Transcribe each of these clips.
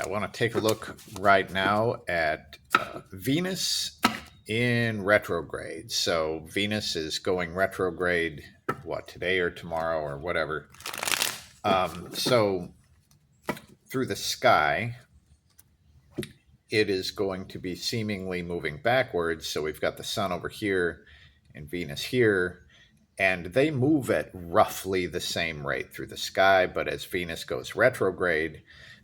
I want to take a look right now at Venus in retrograde. So Venus is going retrograde, what, today or tomorrow or whatever. So through the sky, it is going to be seemingly moving backwards. So we've got the sun over here and Venus here, and they move at roughly the same rate through the sky. But as Venus goes retrograde,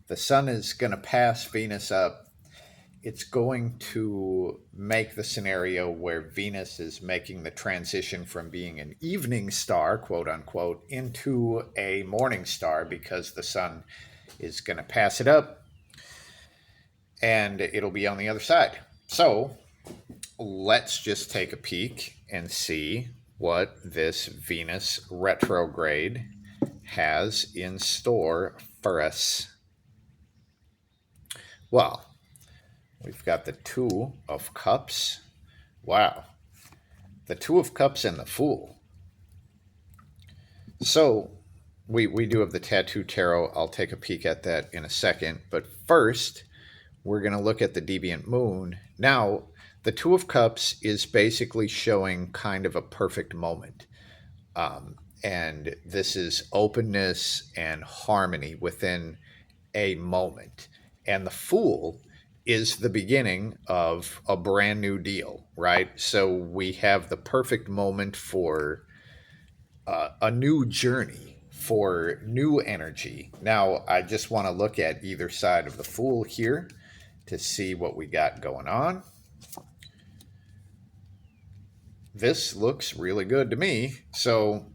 the sun is going to pass Venus up. It's going to make the scenario where Venus is making the transition from being an evening star, quote unquote, into a morning star, because the sun is going to pass it up and it'll be on the other side. So let's just take a peek and see what this Venus retrograde has in store for us. Well, we've got the Two of Cups. Wow. The Two of Cups and the Fool. So we do have the Tattoo Tarot. I'll take a peek at that in a second. But first, we're going to look at the Deviant Moon. Now, the Two of Cups is basically showing kind of a perfect moment. And this is openness and harmony within a moment. And the Fool is the beginning of a brand new deal, right? So we have the perfect moment for a new journey, for new energy. Now, I just want to look at either side of the Fool here to see what we got going on. This looks really good to me. So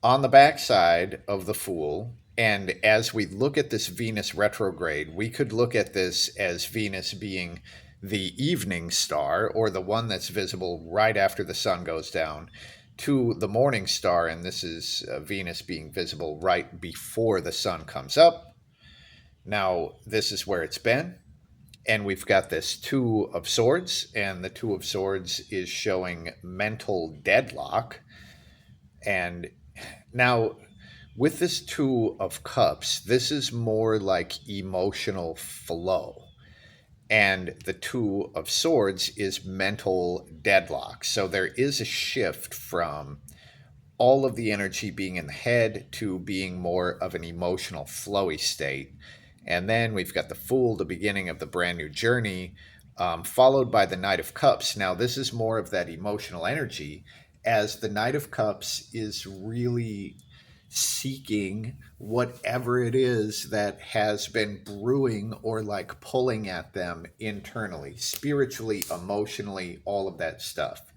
on the back side of the Fool, and as we look at this Venus retrograde, we could look at this as Venus being the evening star, or the one that's visible right after the sun goes down, to the morning star, and this is Venus being visible right before the sun comes up. Now, this is where it's been, and we've got this Two of Swords, and the Two of Swords is showing mental deadlock. And now, with this Two of Cups, this is more like emotional flow. And the Two of Swords is mental deadlock. So there is a shift from all of the energy being in the head to being more of an emotional flowy state. And then we've got the Fool, the beginning of the brand new journey, followed by the Knight of Cups. Now, this is more of that emotional energy, as the Knight of Cups is really seeking whatever it is that has been brewing or like pulling at them internally, spiritually, emotionally, all of that stuff.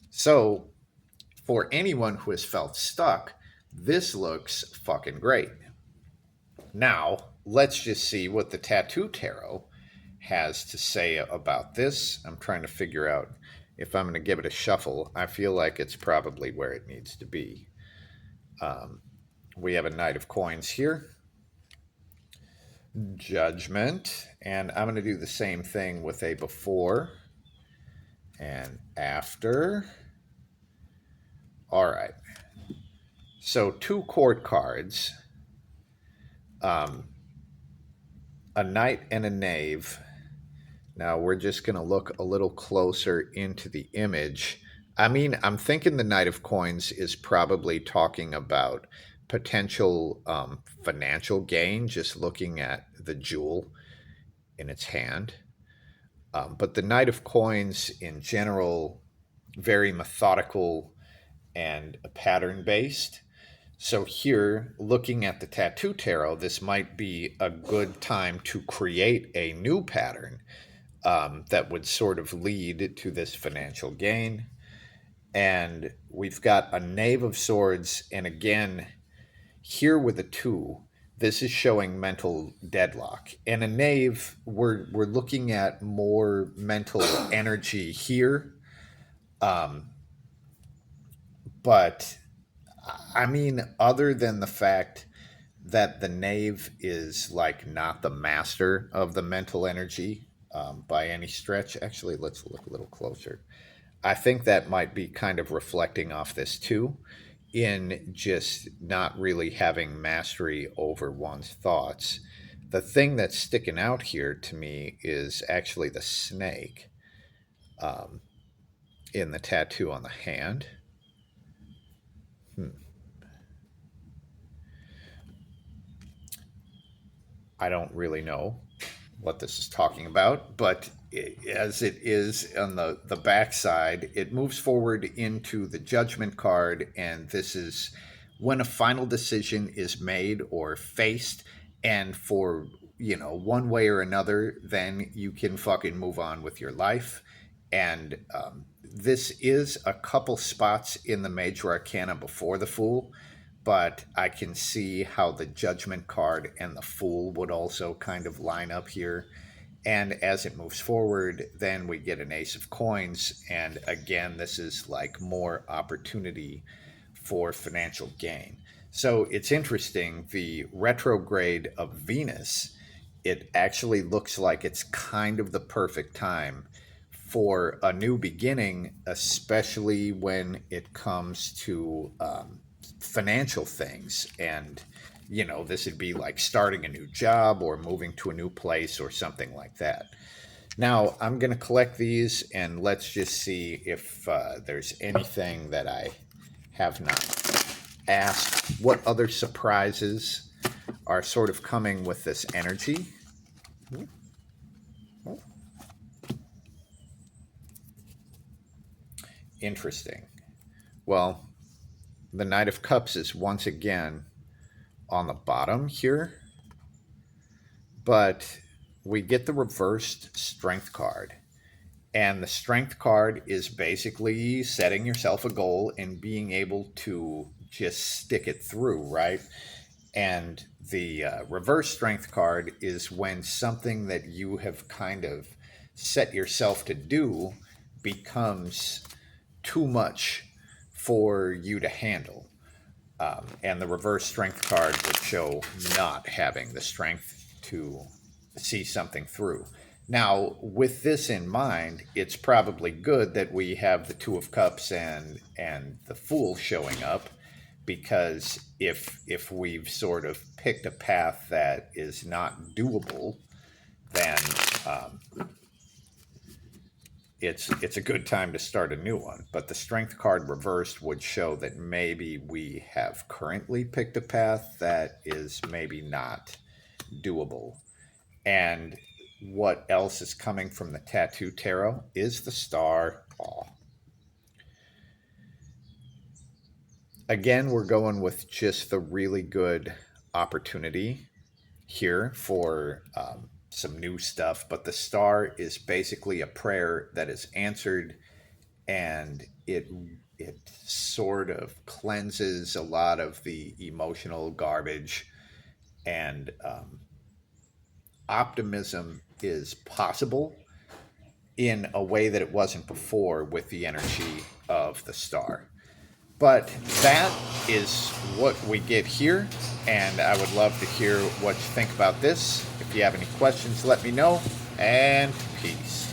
So for anyone who has felt stuck, this looks fucking great. Now, let's just see what the Tattoo Tarot has to say about this. I'm trying to figure out if I'm going to give it a shuffle. I feel like it's probably where it needs to be. We have a Knight of Coins here. Judgment. And I'm going to do the same thing with a before and after. All right. So 2 court cards. A Knight and a Knave. Now we're just going to look a little closer into the image. I mean, I'm thinking the Knight of Coins is probably talking about potential financial gain, just looking at the jewel in its hand. But the Knight of Coins in general, very methodical and pattern-based. So here, looking at the Tattoo Tarot, this might be a good time to create a new pattern that would sort of lead to this financial gain. And we've got a Knave of Swords, and again, here with a 2, this is showing mental deadlock. And a Knave, we're looking at more mental energy here. But I mean, other than the fact that the Knave is like not the master of the mental energy by any stretch. Actually, let's look a little closer. I think that might be kind of reflecting off this too, in just not really having mastery over one's thoughts. The thing that's sticking out here to me is actually the snake um, in the tattoo on the hand. Hmm. I don't really know what this is talking about, but as it is on the back side, it moves forward into the judgment card, and this is when a final decision is made or faced, and for one way or another, then you can fucking move on with your life. And this is a couple spots in the major arcana before the Fool, but I can see how the Judgment card and the Fool would also kind of line up here. And as it moves forward, then we get an Ace of Coins. And again, this is like more opportunity for financial gain. So it's interesting. The retrograde of Venus, it actually looks like it's kind of the perfect time for a new beginning, especially when it comes to financial things. And this would be like starting a new job or moving to a new place or something like that. Now I'm going to collect these, and let's just see if there's anything that I have not asked. What other surprises are sort of coming with this energy? Interesting. Well, the Knight of Cups is once again on the bottom here, but we get the reversed Strength card. And the Strength card is basically setting yourself a goal and being able to just stick it through, right? And the reverse Strength card is when something that you have kind of set yourself to do becomes too much for you to handle. And the reverse Strength card would show not having the strength to see something through. Now, with this in mind, it's probably good that we have the Two of Cups and the Fool showing up, because if we've sort of picked a path that is not doable, then it's a good time to start a new one. But the Strength card reversed would show that maybe we have currently picked a path that is maybe not doable. And what else is coming from the Tattoo Tarot is the Star. Aw. Again, we're going with just the really good opportunity here for some new stuff, but the Star is basically a prayer that is answered, and it sort of cleanses a lot of the emotional garbage, and optimism is possible in a way that it wasn't before with the energy of the Star. But that is what we get here, and I would love to hear what you think about this. If you have any questions, let me know, and peace.